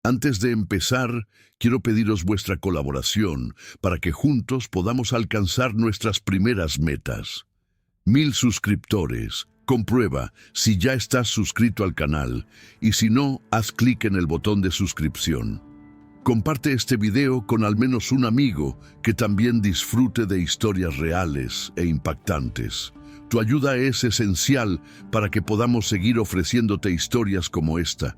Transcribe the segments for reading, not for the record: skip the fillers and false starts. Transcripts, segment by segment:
Antes de empezar, quiero pediros vuestra colaboración para que juntos podamos alcanzar nuestras primeras metas. 1000 suscriptores. Comprueba si ya estás suscrito al canal y si no, haz clic en el botón de suscripción. Comparte este video con al menos un amigo que también disfrute de historias reales e impactantes. Tu ayuda es esencial para que podamos seguir ofreciéndote historias como esta.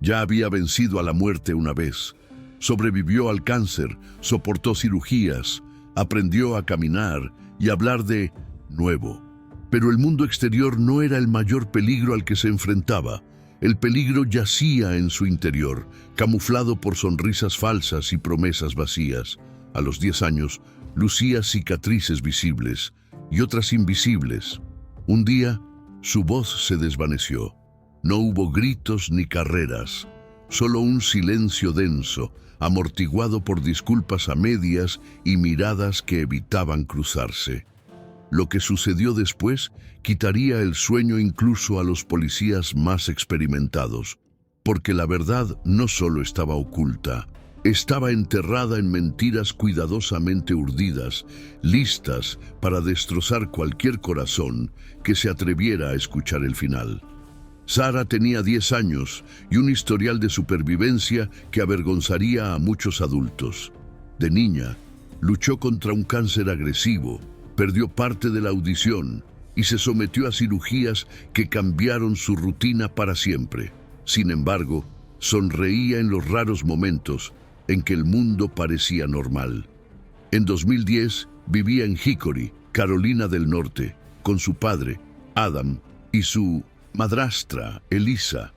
Ya había vencido a la muerte una vez, sobrevivió al cáncer, soportó cirugías, aprendió a caminar y hablar de nuevo. Pero el mundo exterior no era el mayor peligro al que se enfrentaba. El peligro yacía en su interior, camuflado por sonrisas falsas y promesas vacías. A los 10 años, lucía cicatrices visibles y otras invisibles. Un día, su voz se desvaneció. No hubo gritos ni carreras, solo un silencio denso, amortiguado por disculpas a medias y miradas que evitaban cruzarse. Lo que sucedió después quitaría el sueño incluso a los policías más experimentados, porque la verdad no solo estaba oculta, estaba enterrada en mentiras cuidadosamente urdidas, listas para destrozar cualquier corazón que se atreviera a escuchar el final. Sara tenía 10 años y un historial de supervivencia que avergonzaría a muchos adultos. De niña, luchó contra un cáncer agresivo, perdió parte de la audición y se sometió a cirugías que cambiaron su rutina para siempre. Sin embargo, sonreía en los raros momentos en que el mundo parecía normal. En 2010, vivía en Hickory, Carolina del Norte, con su padre, Adam, y su madrastra, Elisa.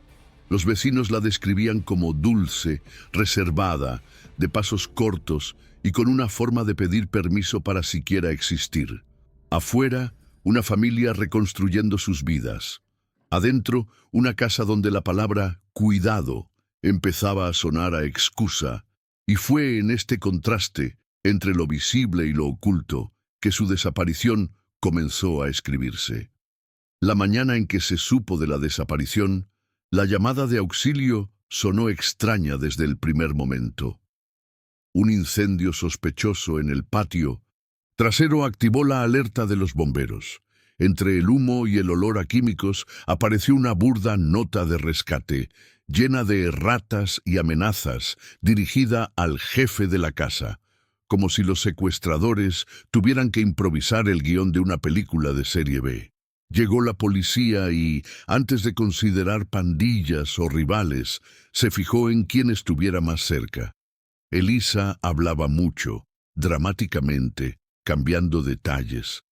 Los vecinos la describían como dulce, reservada, de pasos cortos y con una forma de pedir permiso para siquiera existir. Afuera, una familia reconstruyendo sus vidas. Adentro, una casa donde la palabra cuidado empezaba a sonar a excusa, y fue en este contraste entre lo visible y lo oculto que su desaparición comenzó a escribirse. La mañana en que se supo de la desaparición, la llamada de auxilio sonó extraña desde el primer momento. Un incendio sospechoso en el patio trasero activó la alerta de los bomberos. Entre el humo y el olor a químicos apareció una burda nota de rescate, llena de erratas y amenazas, dirigida al jefe de la casa, como si los secuestradores tuvieran que improvisar el guión de una película de serie B. Llegó la policía y, antes de considerar pandillas o rivales, se fijó en quién estuviera más cerca. Elisa hablaba mucho, dramáticamente, cambiando detalles.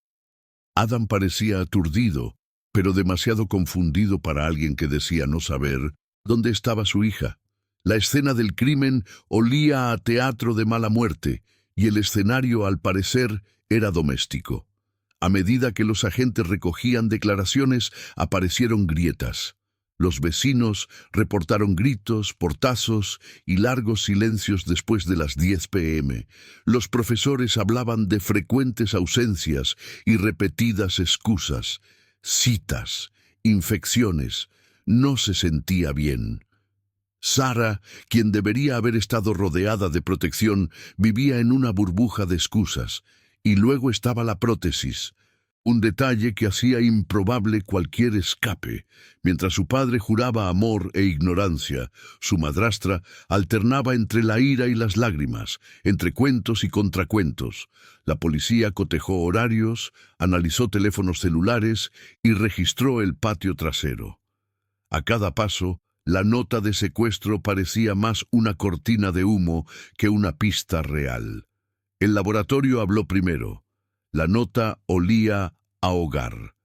Adam parecía aturdido, pero demasiado confundido para alguien que decía no saber dónde estaba su hija. La escena del crimen olía a teatro de mala muerte, y el escenario, al parecer, era doméstico. A medida que los agentes recogían declaraciones, aparecieron grietas. Los vecinos reportaron gritos, portazos y largos silencios después de las 10 p.m. Los profesores hablaban de frecuentes ausencias y repetidas excusas, citas, infecciones. No se sentía bien. Sara, quien debería haber estado rodeada de protección, vivía en una burbuja de excusas. Y luego estaba la prótesis, un detalle que hacía improbable cualquier escape. Mientras su padre juraba amor e ignorancia, su madrastra alternaba entre la ira y las lágrimas, entre cuentos y contracuentos. La policía cotejó horarios, analizó teléfonos celulares y registró el patio trasero. A cada paso, la nota de secuestro parecía más una cortina de humo que una pista real. El laboratorio habló primero. La nota olía a hogar.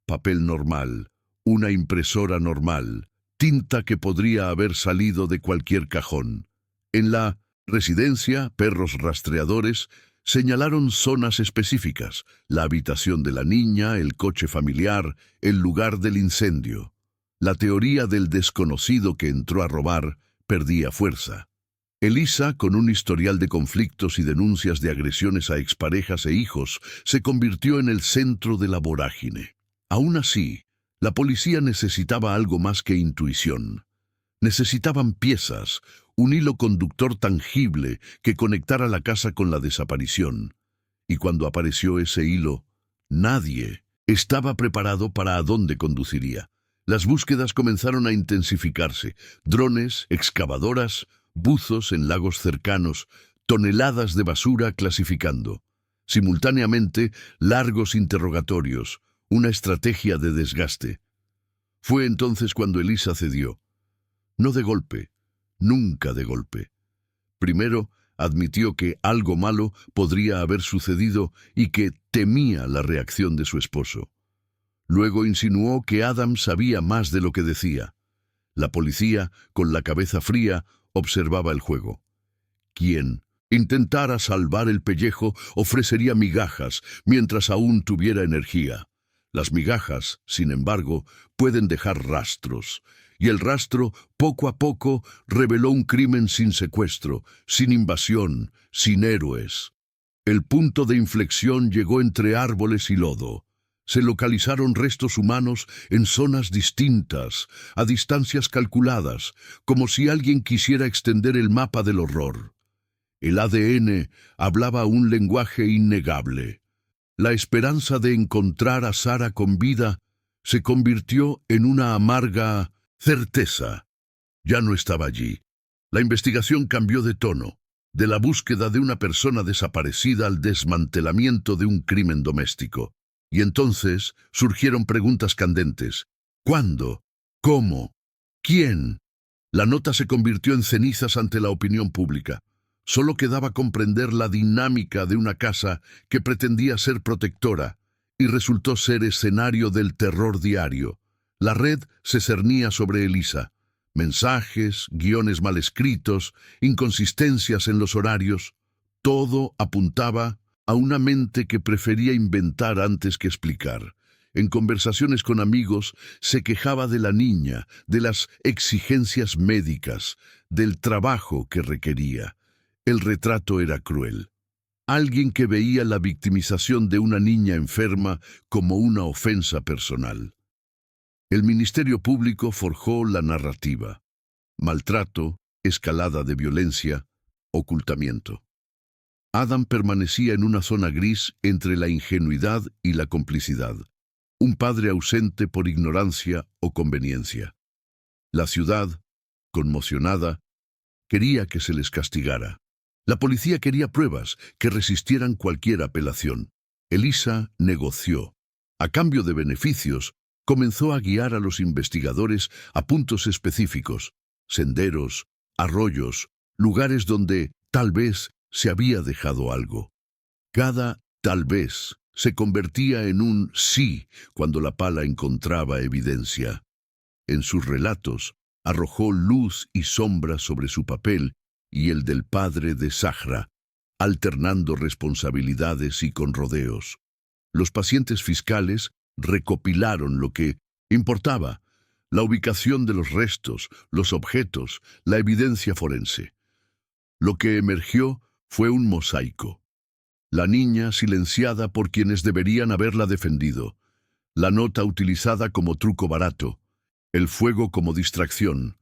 Papel normal, una impresora normal, tinta que podría haber salido de cualquier cajón. En la residencia, perros rastreadores señalaron zonas específicas: la habitación de la niña, el coche familiar, el lugar del incendio. La teoría del desconocido que entró a robar perdía fuerza. Elisa, con un historial de conflictos y denuncias de agresiones a exparejas e hijos, se convirtió en el centro de la vorágine. Aún así, la policía necesitaba algo más que intuición. Necesitaban piezas, un hilo conductor tangible que conectara la casa con la desaparición. Y cuando apareció ese hilo, nadie estaba preparado para a dónde conduciría. Las búsquedas comenzaron a intensificarse. Drones, excavadoras, buzos en lagos cercanos, toneladas de basura clasificando. Simultáneamente, largos interrogatorios, una estrategia de desgaste. Fue entonces cuando Elisa cedió. No de golpe, nunca de golpe. Primero, admitió que algo malo podría haber sucedido y que temía la reacción de su esposo. Luego insinuó que Adam sabía más de lo que decía. La policía, con la cabeza fría, observaba el juego. Quien intentara salvar el pellejo ofrecería migajas mientras aún tuviera energía. Las migajas, sin embargo, pueden dejar rastros, y el rastro, poco a poco, reveló un crimen sin secuestro, sin invasión, sin héroes. El punto de inflexión llegó entre árboles y lodo. Se localizaron restos humanos en zonas distintas, a distancias calculadas, como si alguien quisiera extender el mapa del horror. El ADN hablaba un lenguaje innegable. La esperanza de encontrar a Sara con vida se convirtió en una amarga certeza. Ya no estaba allí. La investigación cambió de tono, de la búsqueda de una persona desaparecida al desmantelamiento de un crimen doméstico. Y entonces surgieron preguntas candentes. ¿Cuándo? ¿Cómo? ¿Quién? La nota se convirtió en cenizas ante la opinión pública. Solo quedaba comprender la dinámica de una casa que pretendía ser protectora y resultó ser escenario del terror diario. La red se cernía sobre Elisa. Mensajes, guiones mal escritos, inconsistencias en los horarios. Todo apuntaba a una mente que prefería inventar antes que explicar. En conversaciones con amigos se quejaba de la niña, de las exigencias médicas, del trabajo que requería. El retrato era cruel. Alguien que veía la victimización de una niña enferma como una ofensa personal. El Ministerio Público forjó la narrativa. Maltrato, escalada de violencia, ocultamiento. Adam permanecía en una zona gris entre la ingenuidad y la complicidad. Un padre ausente por ignorancia o conveniencia. La ciudad, conmocionada, quería que se les castigara. La policía quería pruebas que resistieran cualquier apelación. Elisa negoció. A cambio de beneficios, comenzó a guiar a los investigadores a puntos específicos, senderos, arroyos, lugares donde, tal vez, se había dejado algo. Cada tal vez se convertía en un sí cuando la pala encontraba evidencia. En sus relatos, arrojó luz y sombra sobre su papel y el del padre de Zahra, alternando responsabilidades y con rodeos. Los pacientes fiscales recopilaron lo que importaba, la ubicación de los restos, los objetos, la evidencia forense. Lo que emergió fue un mosaico. La niña silenciada por quienes deberían haberla defendido, la nota utilizada como truco barato, el fuego como distracción,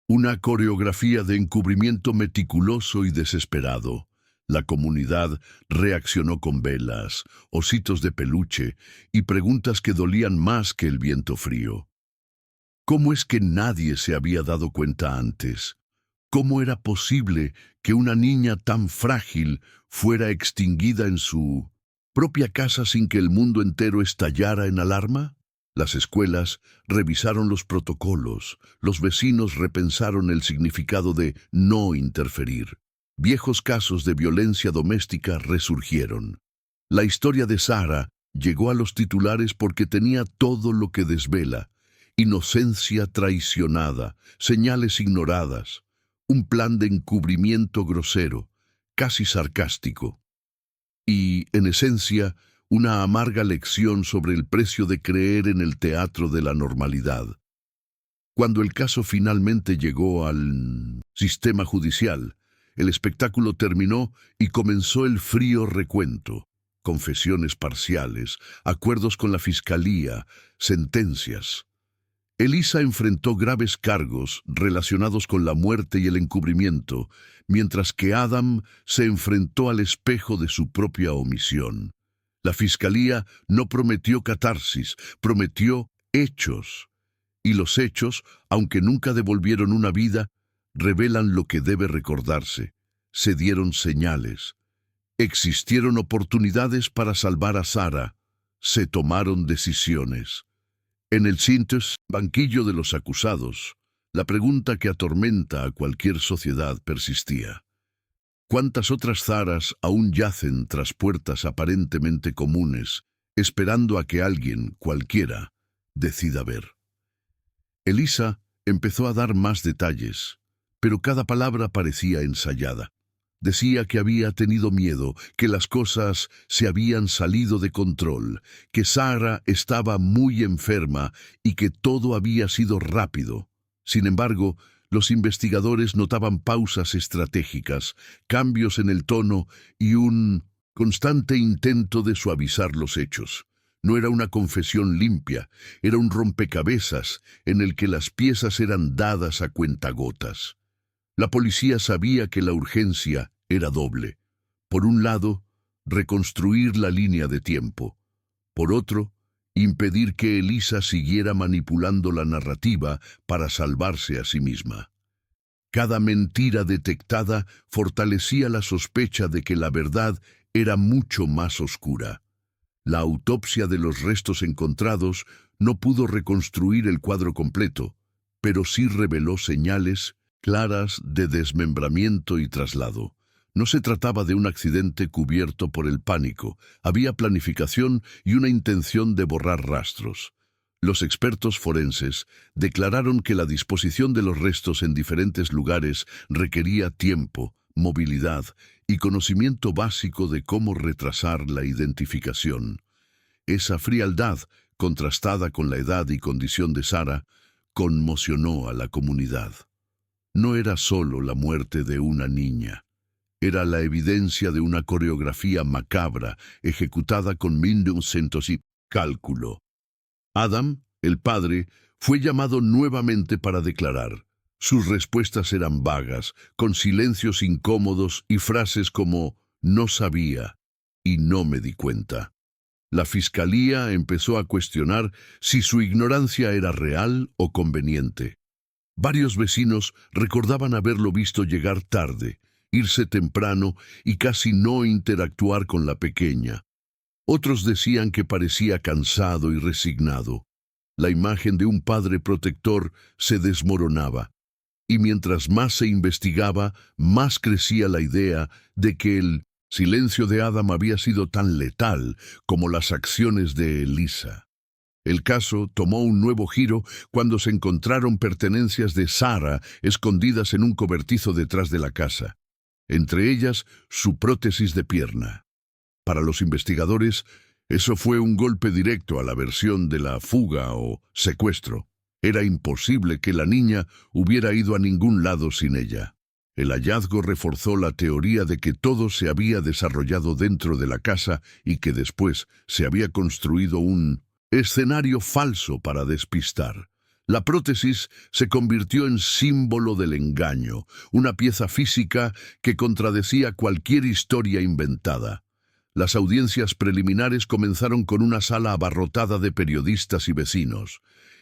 una coreografía de encubrimiento meticuloso y desesperado. La comunidad reaccionó con velas, ositos de peluche y preguntas que dolían más que el viento frío. ¿Cómo es que nadie se había dado cuenta antes? ¿Cómo era posible que una niña tan frágil fuera extinguida en su propia casa sin que el mundo entero estallara en alarma? Las escuelas revisaron los protocolos, los vecinos repensaron el significado de no interferir. Viejos casos de violencia doméstica resurgieron. La historia de Sara llegó a los titulares porque tenía todo lo que desvela: inocencia traicionada, señales ignoradas, un plan de encubrimiento grosero, casi sarcástico. Y, en esencia, una amarga lección sobre el precio de creer en el teatro de la normalidad. Cuando el caso finalmente llegó al sistema judicial, el espectáculo terminó y comenzó el frío recuento. Confesiones parciales, acuerdos con la fiscalía, sentencias. Elisa enfrentó graves cargos relacionados con la muerte y el encubrimiento, mientras que Adam se enfrentó al espejo de su propia omisión. La fiscalía no prometió catarsis, prometió hechos. Y los hechos, aunque nunca devolvieron una vida, revelan lo que debe recordarse. Se dieron señales. Existieron oportunidades para salvar a Sara. Se tomaron decisiones. En el banquillo de los acusados, la pregunta que atormenta a cualquier sociedad persistía. ¿Cuántas otras Saras aún yacen tras puertas aparentemente comunes, esperando a que alguien, cualquiera, decida ver? Elisa empezó a dar más detalles, pero cada palabra parecía ensayada. Decía que había tenido miedo, que las cosas se habían salido de control, que Sara estaba muy enferma y que todo había sido rápido. Sin embargo, los investigadores notaban pausas estratégicas, cambios en el tono y un constante intento de suavizar los hechos. No era una confesión limpia, era un rompecabezas en el que las piezas eran dadas a cuentagotas. La policía sabía que la urgencia era doble. Por un lado, reconstruir la línea de tiempo. Por otro, impedir que Elisa siguiera manipulando la narrativa para salvarse a sí misma. Cada mentira detectada fortalecía la sospecha de que la verdad era mucho más oscura. La autopsia de los restos encontrados no pudo reconstruir el cuadro completo, pero sí reveló señales claras de desmembramiento y traslado. No se trataba de un accidente cubierto por el pánico, había planificación y una intención de borrar rastros. Los expertos forenses declararon que la disposición de los restos en diferentes lugares requería tiempo, movilidad y conocimiento básico de cómo retrasar la identificación. Esa frialdad, contrastada con la edad y condición de Sara, conmocionó a la comunidad. No era solo la muerte de una niña. Era la evidencia de una coreografía macabra ejecutada con minuciosidad y cálculo. Adam, el padre, fue llamado nuevamente para declarar. Sus respuestas eran vagas, con silencios incómodos y frases como «no sabía» y «no me di cuenta». La fiscalía empezó a cuestionar si su ignorancia era real o conveniente. Varios vecinos recordaban haberlo visto llegar tarde, irse temprano y casi no interactuar con la pequeña. Otros decían que parecía cansado y resignado. La imagen de un padre protector se desmoronaba, y mientras más se investigaba, más crecía la idea de que el silencio de Adam había sido tan letal como las acciones de Elisa. El caso tomó un nuevo giro cuando se encontraron pertenencias de Sara escondidas en un cobertizo detrás de la casa. Entre ellas, su prótesis de pierna. Para los investigadores, eso fue un golpe directo a la versión de la fuga o secuestro. Era imposible que la niña hubiera ido a ningún lado sin ella. El hallazgo reforzó la teoría de que todo se había desarrollado dentro de la casa y que después se había construido un escenario falso para despistar. La prótesis se convirtió en símbolo del engaño, una pieza física que contradecía cualquier historia inventada. Las audiencias preliminares comenzaron con una sala abarrotada de periodistas y vecinos.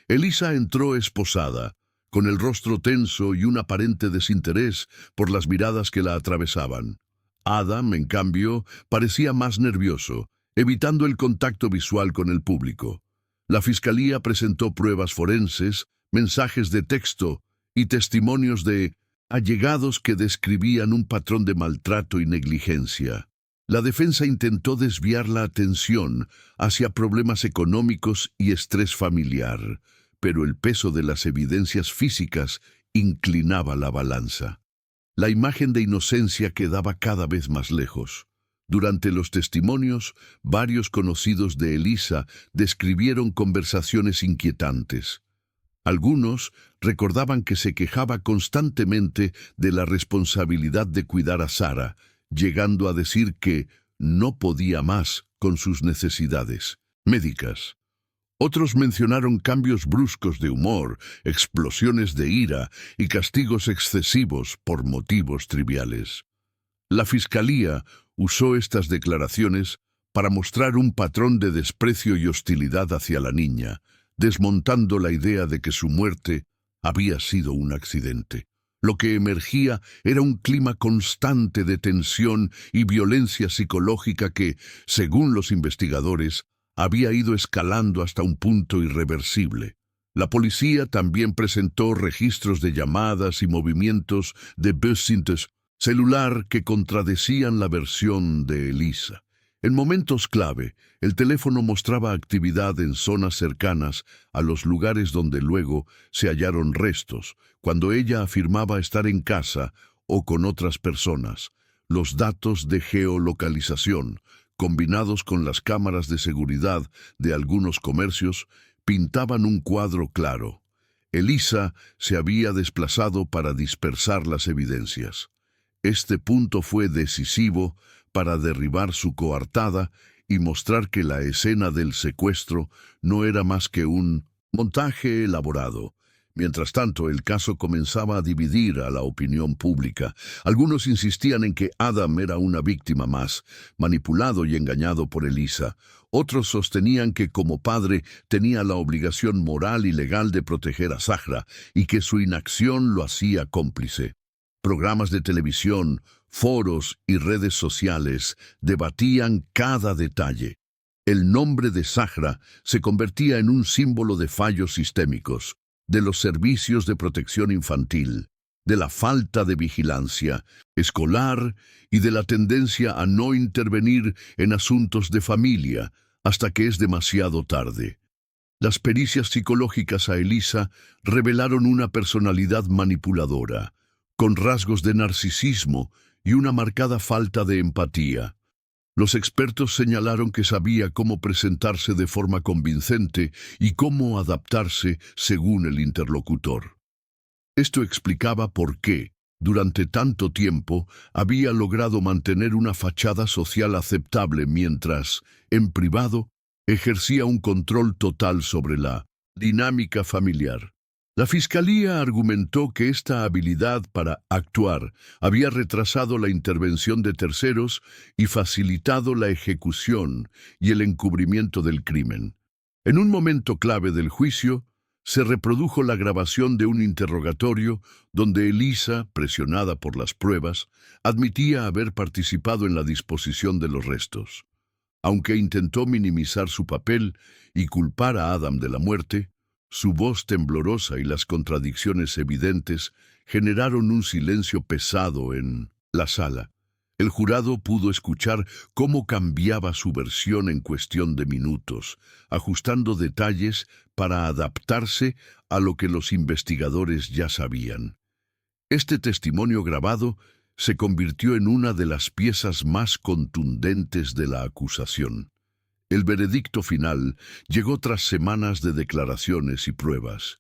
Elisa entró esposada, con el rostro tenso y un aparente desinterés por las miradas que la atravesaban. Adam, en cambio, parecía más nervioso, evitando el contacto visual con el público. La fiscalía presentó pruebas forenses, mensajes de texto y testimonios de allegados que describían un patrón de maltrato y negligencia. La defensa intentó desviar la atención hacia problemas económicos y estrés familiar, pero el peso de las evidencias físicas inclinaba la balanza. La imagen de inocencia quedaba cada vez más lejos. Durante los testimonios, varios conocidos de Elisa describieron conversaciones inquietantes. Algunos recordaban que se quejaba constantemente de la responsabilidad de cuidar a Sara, llegando a decir que no podía más con sus necesidades médicas. Otros mencionaron cambios bruscos de humor, explosiones de ira y castigos excesivos por motivos triviales. La Fiscalía usó estas declaraciones para mostrar un patrón de desprecio y hostilidad hacia la niña, desmontando la idea de que su muerte había sido un accidente. Lo que emergía era un clima constante de tensión y violencia psicológica que, según los investigadores, había ido escalando hasta un punto irreversible. La policía también presentó registros de llamadas y movimientos de Business celular que contradecían la versión de Elisa. En momentos clave, el teléfono mostraba actividad en zonas cercanas a los lugares donde luego se hallaron restos, cuando ella afirmaba estar en casa o con otras personas. Los datos de geolocalización, combinados con las cámaras de seguridad de algunos comercios, pintaban un cuadro claro. Elisa se había desplazado para dispersar las evidencias. Este punto fue decisivo para derribar su coartada y mostrar que la escena del secuestro no era más que un montaje elaborado. Mientras tanto, el caso comenzaba a dividir a la opinión pública. Algunos insistían en que Adam era una víctima más, manipulado y engañado por Elisa. Otros sostenían que como padre tenía la obligación moral y legal de proteger a Zahra y que su inacción lo hacía cómplice. Programas de televisión, foros y redes sociales debatían cada detalle. El nombre de Zahra se convertía en un símbolo de fallos sistémicos, de los servicios de protección infantil, de la falta de vigilancia escolar y de la tendencia a no intervenir en asuntos de familia hasta que es demasiado tarde. Las pericias psicológicas a Elisa revelaron una personalidad manipuladora, con rasgos de narcisismo y una marcada falta de empatía. Los expertos señalaron que sabía cómo presentarse de forma convincente y cómo adaptarse según el interlocutor. Esto explicaba por qué, durante tanto tiempo, había logrado mantener una fachada social aceptable mientras, en privado, ejercía un control total sobre la dinámica familiar. La Fiscalía argumentó que esta habilidad para actuar había retrasado la intervención de terceros y facilitado la ejecución y el encubrimiento del crimen. En un momento clave del juicio, se reprodujo la grabación de un interrogatorio donde Elisa, presionada por las pruebas, admitía haber participado en la disposición de los restos. Aunque intentó minimizar su papel y culpar a Adam de la muerte, su voz temblorosa y las contradicciones evidentes generaron un silencio pesado en la sala. El jurado pudo escuchar cómo cambiaba su versión en cuestión de minutos, ajustando detalles para adaptarse a lo que los investigadores ya sabían. Este testimonio grabado se convirtió en una de las piezas más contundentes de la acusación. El veredicto final llegó tras semanas de declaraciones y pruebas.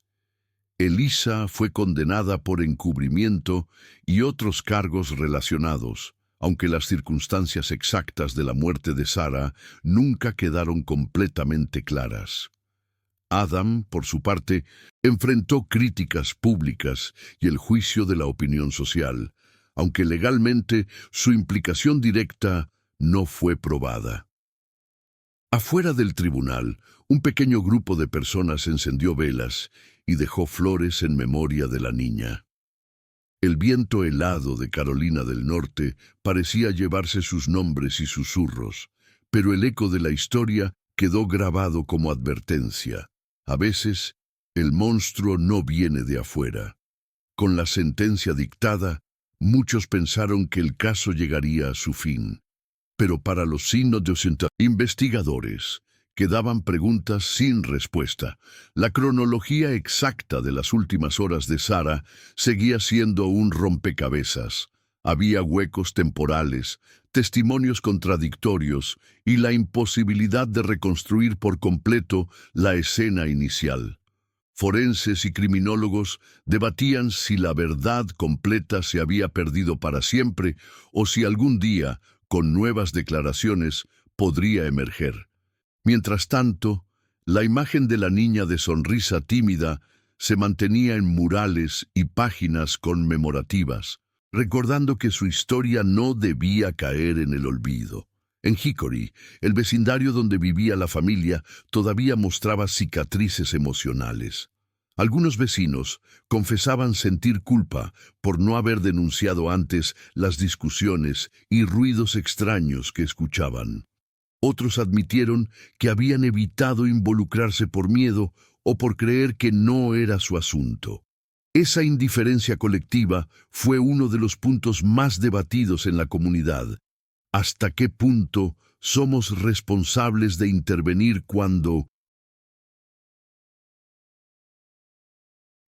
Elisa fue condenada por encubrimiento y otros cargos relacionados, aunque las circunstancias exactas de la muerte de Sarah nunca quedaron completamente claras. Adam, por su parte, enfrentó críticas públicas y el juicio de la opinión social, aunque legalmente su implicación directa no fue probada. Afuera del tribunal, un pequeño grupo de personas encendió velas y dejó flores en memoria de la niña. El viento helado de Carolina del Norte parecía llevarse sus nombres y susurros, pero el eco de la historia quedó grabado como advertencia. A veces, el monstruo no viene de afuera. Con la sentencia dictada, muchos pensaron que el caso llegaría a su fin. Pero para los investigadores quedaban preguntas sin respuesta. La cronología exacta de las últimas horas de Sarah seguía siendo un rompecabezas. Había huecos temporales, testimonios contradictorios y la imposibilidad de reconstruir por completo la escena inicial. Forenses y criminólogos debatían si la verdad completa se había perdido para siempre o si algún día, con nuevas declaraciones, podría emerger. Mientras tanto, La imagen de la niña de sonrisa tímida se mantenía en murales y páginas conmemorativas, recordando que su historia no debía caer en el olvido. En Hickory, el vecindario donde vivía la familia, todavía mostraba cicatrices emocionales. Algunos vecinos confesaban sentir culpa por no haber denunciado antes las discusiones y ruidos extraños que escuchaban. Otros admitieron que habían evitado involucrarse por miedo o por creer que no era su asunto. Esa indiferencia colectiva fue uno de los puntos más debatidos en la comunidad. ¿Hasta qué punto somos responsables de intervenir cuando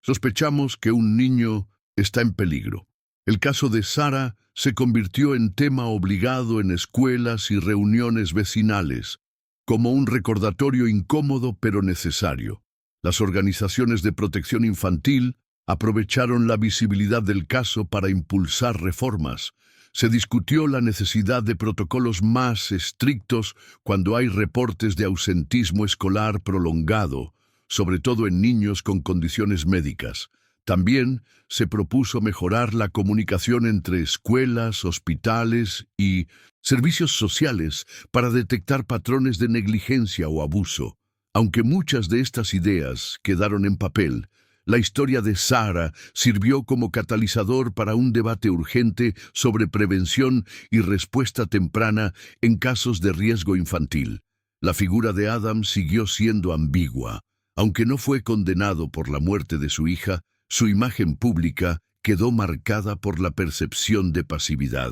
sospechamos que un niño está en peligro? El caso de Sarah se convirtió en tema obligado en escuelas y reuniones vecinales, como un recordatorio incómodo pero necesario. Las organizaciones de protección infantil aprovecharon la visibilidad del caso para impulsar reformas. Se discutió la necesidad de protocolos más estrictos cuando hay reportes de ausentismo escolar prolongado, sobre todo en niños con condiciones médicas. También se propuso mejorar la comunicación entre escuelas, hospitales y servicios sociales para detectar patrones de negligencia o abuso. Aunque muchas de estas ideas quedaron en papel, la historia de Sarah sirvió como catalizador para un debate urgente sobre prevención y respuesta temprana en casos de riesgo infantil. La figura de Adam siguió siendo ambigua. Aunque no fue condenado por la muerte de su hija, su imagen pública quedó marcada por la percepción de pasividad.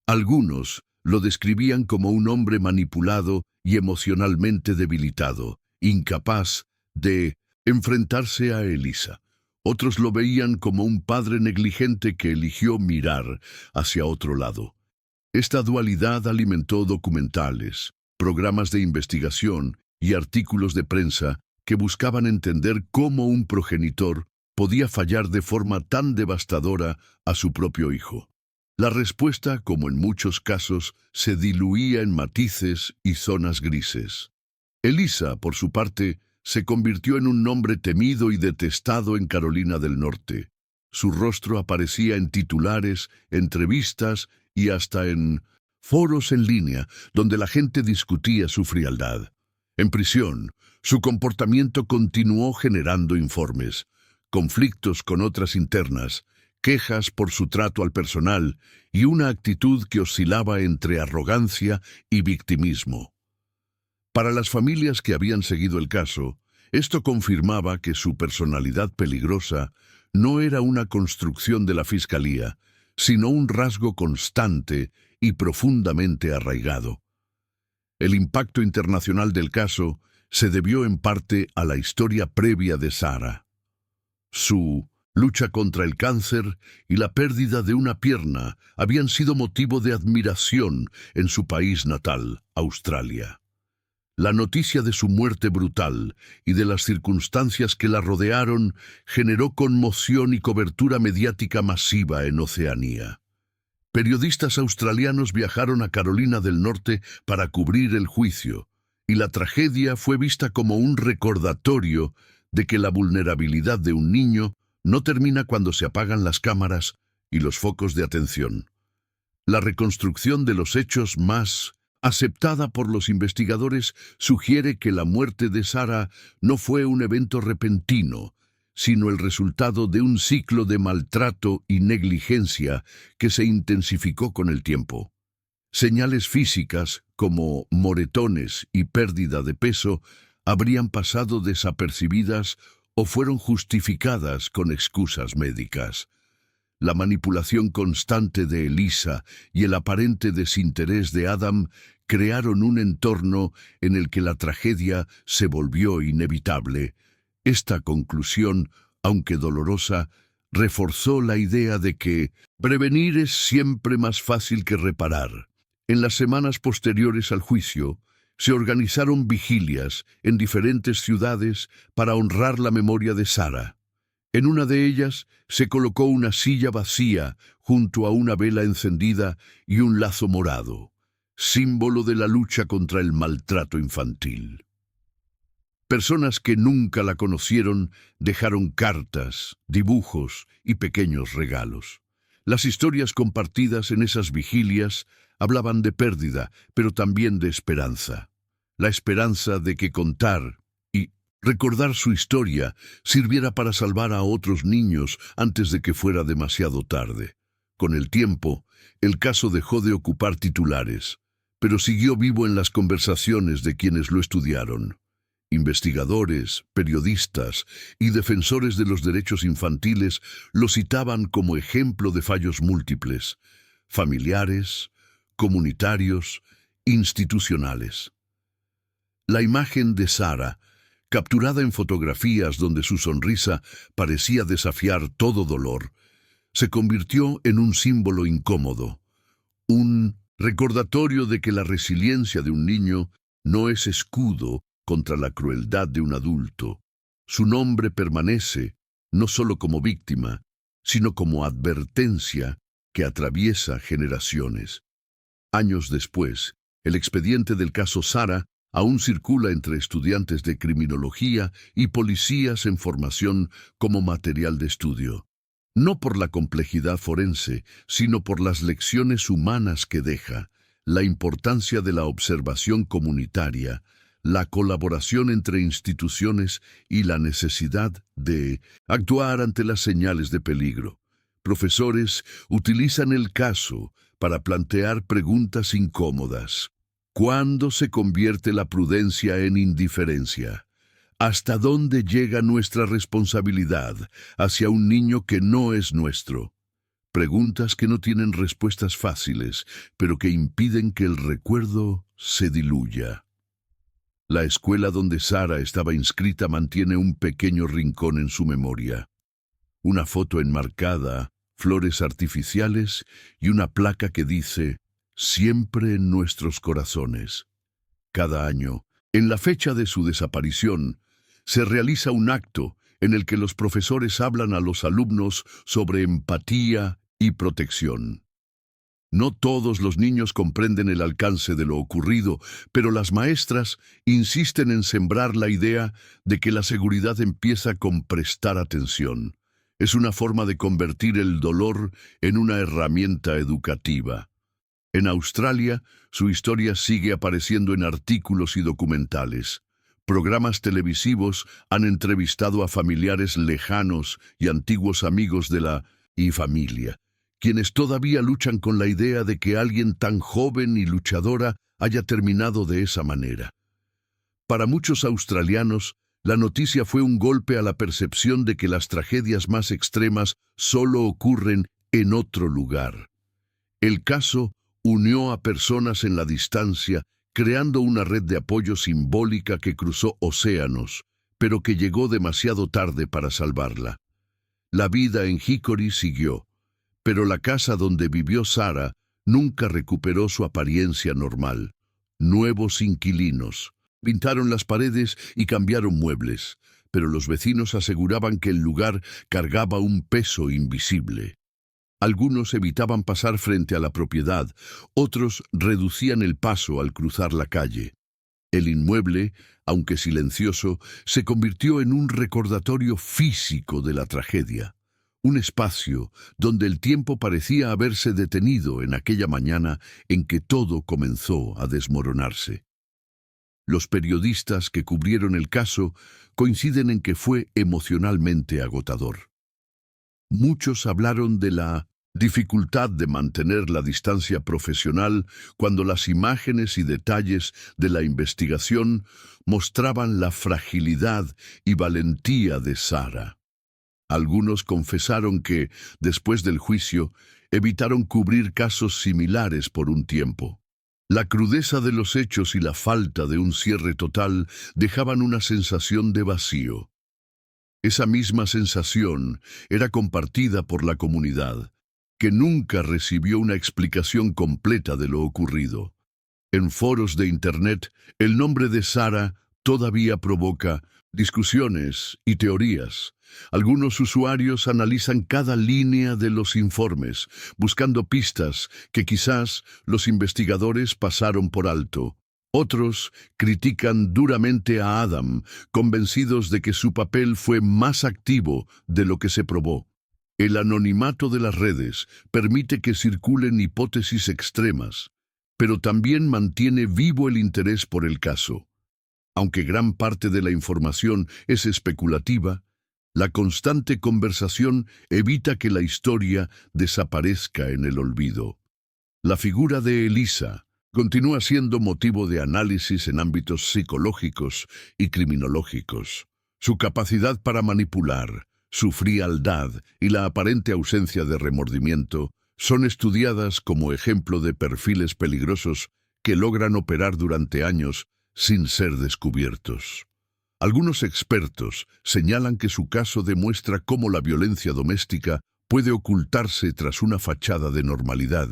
Algunos lo describían como un hombre manipulado y emocionalmente debilitado, incapaz de enfrentarse a Elisa. Otros lo veían como un padre negligente que eligió mirar hacia otro lado. Esta dualidad alimentó documentales, programas de investigación y artículos de prensa que buscaban entender cómo un progenitor podía fallar de forma tan devastadora a su propio hijo. La respuesta, como en muchos casos, se diluía en matices y zonas grises. Elisa, por su parte, se convirtió en un nombre temido y detestado en Carolina del Norte. Su rostro aparecía en titulares, entrevistas y hasta en foros en línea, donde la gente discutía su frialdad. En prisión, su comportamiento continuó generando informes, conflictos con otras internas, quejas por su trato al personal y una actitud que oscilaba entre arrogancia y victimismo. Para las familias que habían seguido el caso, esto confirmaba que su personalidad peligrosa no era una construcción de la Fiscalía, sino un rasgo constante y profundamente arraigado. El impacto internacional del caso se debió en parte a la historia previa de Sarah. Su lucha contra el cáncer y la pérdida de una pierna habían sido motivo de admiración en su país natal, Australia. La noticia de su muerte brutal y de las circunstancias que la rodearon generó conmoción y cobertura mediática masiva en Oceanía. Periodistas australianos viajaron a Carolina del Norte para cubrir el juicio, y la tragedia fue vista como un recordatorio de que la vulnerabilidad de un niño no termina cuando se apagan las cámaras y los focos de atención. La reconstrucción de los hechos más aceptada por los investigadores sugiere que la muerte de Sarah no fue un evento repentino, sino el resultado de un ciclo de maltrato y negligencia que se intensificó con el tiempo. Señales físicas, como moretones y pérdida de peso, habrían pasado desapercibidas o fueron justificadas con excusas médicas. La manipulación constante de Elisa y el aparente desinterés de Adam crearon un entorno en el que la tragedia se volvió inevitable. Esta conclusión, aunque dolorosa, reforzó la idea de que prevenir es siempre más fácil que reparar. En las semanas posteriores al juicio, se organizaron vigilias en diferentes ciudades para honrar la memoria de Sarah. En una de ellas se colocó una silla vacía junto a una vela encendida y un lazo morado, símbolo de la lucha contra el maltrato infantil. Personas que nunca la conocieron dejaron cartas, dibujos y pequeños regalos. Las historias compartidas en esas vigilias hablaban de pérdida, pero también de esperanza. La esperanza de que contar y recordar su historia sirviera para salvar a otros niños antes de que fuera demasiado tarde. Con el tiempo, el caso dejó de ocupar titulares, pero siguió vivo en las conversaciones de quienes lo estudiaron. Investigadores, periodistas y defensores de los derechos infantiles lo citaban como ejemplo de fallos múltiples, familiares, comunitarios, institucionales. La imagen de Sara, capturada en fotografías donde su sonrisa parecía desafiar todo dolor, se convirtió en un símbolo incómodo, un recordatorio de que la resiliencia de un niño no es escudo contra la crueldad de un adulto. Su nombre permanece no solo como víctima, sino como advertencia que atraviesa generaciones. Años después, el expediente del caso Sara aún circula entre estudiantes de criminología y policías en formación como material de estudio. No por la complejidad forense, sino por las lecciones humanas que deja, la importancia de la observación comunitaria, la colaboración entre instituciones y la necesidad de actuar ante las señales de peligro. Profesores utilizan el caso para plantear preguntas incómodas. ¿Cuándo se convierte la prudencia en indiferencia? ¿Hasta dónde llega nuestra responsabilidad hacia un niño que no es nuestro? Preguntas que no tienen respuestas fáciles, pero que impiden que el recuerdo se diluya. La escuela donde Sara estaba inscrita mantiene un pequeño rincón en su memoria. Una foto enmarcada, flores artificiales y una placa que dice «Siempre en nuestros corazones». Cada año, en la fecha de su desaparición, se realiza un acto en el que los profesores hablan a los alumnos sobre empatía y protección. No todos los niños comprenden el alcance de lo ocurrido, pero las maestras insisten en sembrar la idea de que la seguridad empieza con prestar atención. Es una forma de convertir el dolor en una herramienta educativa. En Australia, su historia sigue apareciendo en artículos y documentales. Programas televisivos han entrevistado a familiares lejanos y antiguos amigos de la familia, quienes todavía luchan con la idea de que alguien tan joven y luchadora haya terminado de esa manera. Para muchos australianos, la noticia fue un golpe a la percepción de que las tragedias más extremas solo ocurren en otro lugar. El caso unió a personas en la distancia, creando una red de apoyo simbólica que cruzó océanos, pero que llegó demasiado tarde para salvarla. La vida en Hickory siguió, pero la casa donde vivió Sara nunca recuperó su apariencia normal. Nuevos inquilinos pintaron las paredes y cambiaron muebles, pero los vecinos aseguraban que el lugar cargaba un peso invisible. Algunos evitaban pasar frente a la propiedad, otros reducían el paso al cruzar la calle. El inmueble, aunque silencioso, se convirtió en un recordatorio físico de la tragedia. Un espacio donde el tiempo parecía haberse detenido en aquella mañana en que todo comenzó a desmoronarse. Los periodistas que cubrieron el caso coinciden en que fue emocionalmente agotador. Muchos hablaron de la dificultad de mantener la distancia profesional cuando las imágenes y detalles de la investigación mostraban la fragilidad y valentía de Sara. Algunos confesaron que, después del juicio, evitaron cubrir casos similares por un tiempo. La crudeza de los hechos y la falta de un cierre total dejaban una sensación de vacío. Esa misma sensación era compartida por la comunidad, que nunca recibió una explicación completa de lo ocurrido. En foros de Internet, el nombre de Sara todavía provoca discusiones y teorías. Algunos usuarios analizan cada línea de los informes, buscando pistas que quizás los investigadores pasaron por alto. Otros critican duramente a Adam, convencidos de que su papel fue más activo de lo que se probó. El anonimato de las redes permite que circulen hipótesis extremas, pero también mantiene vivo el interés por el caso. Aunque gran parte de la información es especulativa, la constante conversación evita que la historia desaparezca en el olvido. La figura de Elisa continúa siendo motivo de análisis en ámbitos psicológicos y criminológicos. Su capacidad para manipular, su frialdad y la aparente ausencia de remordimiento son estudiadas como ejemplo de perfiles peligrosos que logran operar durante años sin ser descubiertos. Algunos expertos señalan que su caso demuestra cómo la violencia doméstica puede ocultarse tras una fachada de normalidad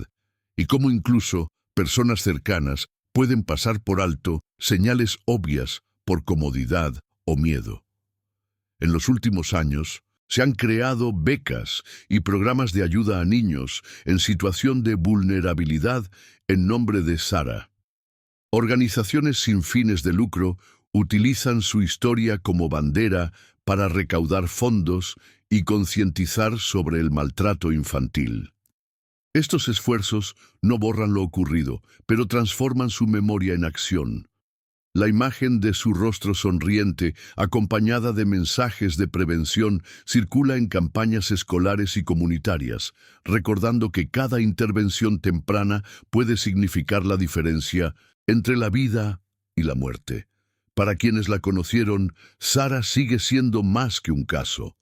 y cómo incluso personas cercanas pueden pasar por alto señales obvias por comodidad o miedo. En los últimos años, se han creado becas y programas de ayuda a niños en situación de vulnerabilidad en nombre de Sara. Organizaciones sin fines de lucro utilizan su historia como bandera para recaudar fondos y concientizar sobre el maltrato infantil. Estos esfuerzos no borran lo ocurrido, pero transforman su memoria en acción. La imagen de su rostro sonriente, acompañada de mensajes de prevención, circula en campañas escolares y comunitarias, recordando que cada intervención temprana puede significar la diferencia entre la vida y la muerte. Para quienes la conocieron, Sara sigue siendo más que un caso.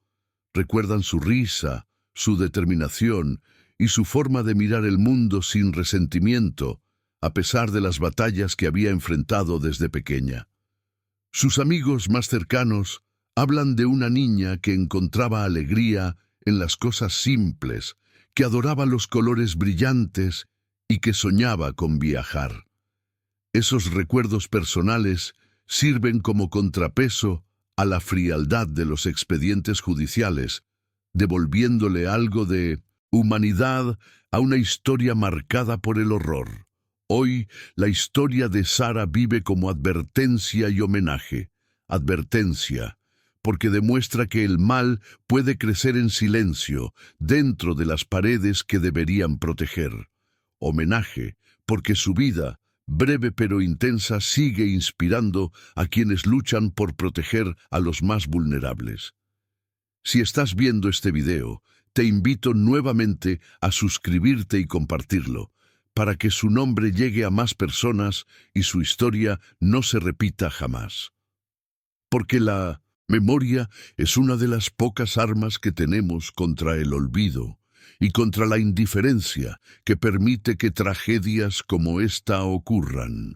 Recuerdan su risa, su determinación y su forma de mirar el mundo sin resentimiento, a pesar de las batallas que había enfrentado desde pequeña. Sus amigos más cercanos hablan de una niña que encontraba alegría en las cosas simples, que adoraba los colores brillantes y que soñaba con viajar. Esos recuerdos personales sirven como contrapeso a la frialdad de los expedientes judiciales, devolviéndole algo de humanidad a una historia marcada por el horror. Hoy, la historia de Sara vive como advertencia y homenaje. Advertencia, porque demuestra que el mal puede crecer en silencio dentro de las paredes que deberían proteger. Homenaje, porque su vida, breve pero intensa, sigue inspirando a quienes luchan por proteger a los más vulnerables. Si estás viendo este video, te invito nuevamente a suscribirte y compartirlo, para que su nombre llegue a más personas y su historia no se repita jamás. Porque la memoria es una de las pocas armas que tenemos contra el olvido y contra la indiferencia que permite que tragedias como esta ocurran.